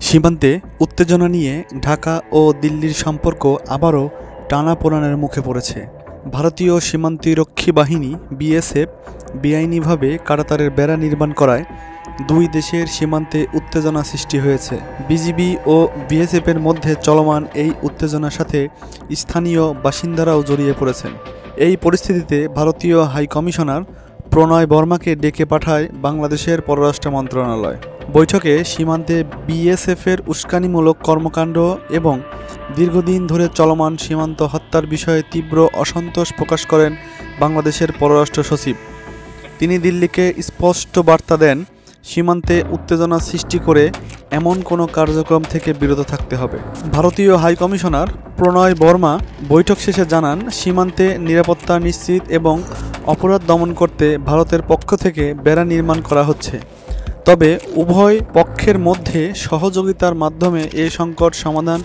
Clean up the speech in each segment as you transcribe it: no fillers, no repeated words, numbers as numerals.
সীমান্তে উত্তেজনা নিয়ে ঢাকা ও দিল্লির সম্পর্ক আবারও টানাপোড়েনের মুখে পড়েছে। ভারতীয় সীমান্তরক্ষী বাহিনী বিএসএফ বেআইনিভাবে কাঁটাতারের বেড়া নির্মাণ করায় দুই দেশের সীমান্তে উত্তেজনা সৃষ্টি হয়েছে। বিজিবি ও বিএসএফের মধ্যে চলমান এই উত্তেজনার সাথে স্থানীয় বাসিন্দারাও জড়িয়ে পড়েছেন। এই পরিস্থিতিতে ভারতীয় হাইকমিশনার প্রণয় বর্মাকে ডেকে পাঠায় বাংলাদেশের পররাষ্ট্র মন্ত্রণালয়। বৈঠকে সীমান্তে বিএসএফের উস্কানিমূলক কর্মকাণ্ড এবং দীর্ঘদিন ধরে চলমান সীমান্ত হত্যার বিষয়ে তীব্র অসন্তোষ প্রকাশ করেন বাংলাদেশের পররাষ্ট্র সচিব। তিনি দিল্লিকে স্পষ্ট বার্তা দেন, সীমান্তে উত্তেজনা সৃষ্টি করে এমন কোনো কার্যক্রম থেকে বিরত থাকতে হবে। ভারতীয় হাইকমিশনার প্রণয় বর্মা বৈঠক শেষে জানান, সীমান্তে নিরাপত্তা নিশ্চিত এবং অপরাধ দমন করতে ভারতের পক্ষ থেকে বেড়া নির্মাণ করা হচ্ছে। তবে উভয় পক্ষের মধ্যে সহযোগিতার মাধ্যমে এই সংকট সমাধান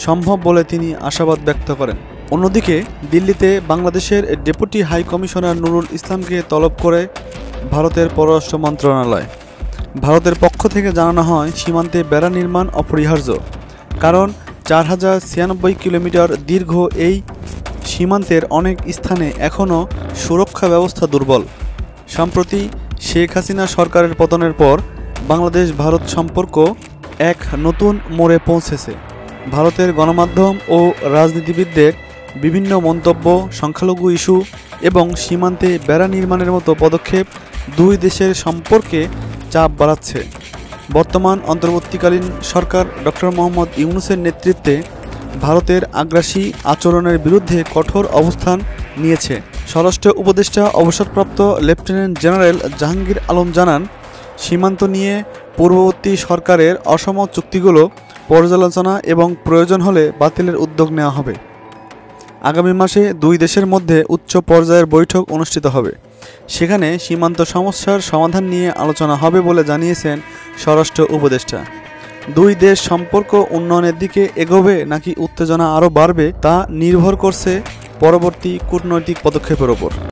সম্ভব বলে তিনি আশাবাদ ব্যক্ত করেন। অন্যদিকে দিল্লিতে বাংলাদেশের ডেপুটি হাই কমিশনার নুরুল ইসলামকে তলব করে ভারতের পররাষ্ট্র মন্ত্রণালয়। ভারতের পক্ষ থেকে জানানো হয়, সীমান্তে বেড়া নির্মাণ অপরিহার্য, কারণ 4096 কিলোমিটার দীর্ঘ এই সীমান্তের অনেক স্থানে এখনও সুরক্ষা ব্যবস্থা দুর্বল। সম্প্রতি শেখ হাসিনা সরকারের পতনের পর বাংলাদেশ ভারত সম্পর্ক এক নতুন মোড়ে পৌঁছেছে। ভারতের গণমাধ্যম ও রাজনীতিবিদদের বিভিন্ন মন্তব্য, সংখ্যালঘু ইস্যু এবং সীমান্তে বেড়া নির্মাণের মতো পদক্ষেপ দুই দেশের সম্পর্কে চাপ বাড়াচ্ছে। বর্তমান অন্তর্বর্তীকালীন সরকার ডক্টর মোহাম্মদ ইউনূসের নেতৃত্বে ভারতের আগ্রাসী আচরণের বিরুদ্ধে কঠোর অবস্থান নিয়েছে। স্বরাষ্ট্র উপদেষ্টা অবসরপ্রাপ্ত লেফটেন্যান্ট জেনারেল জাহাঙ্গীর আলম জানান, সীমান্ত নিয়ে পূর্ববর্তী সরকারের অসম চুক্তিগুলো পর্যালোচনা এবং প্রয়োজন হলে বাতিলের উদ্যোগ নেওয়া হবে। আগামী মাসে দুই দেশের মধ্যে উচ্চ পর্যায়ের বৈঠক অনুষ্ঠিত হবে। সেখানে সীমান্ত সমস্যার সমাধান নিয়ে আলোচনা হবে বলে জানিয়েছেন স্বরাষ্ট্র উপদেষ্টা। দুই দেশ সম্পর্ক উন্নয়নের দিকে এগোবে নাকি উত্তেজনা আরও বাড়বে তা নির্ভর করছে পরবর্তী কূটনৈতিক পদক্ষেপের ওপর।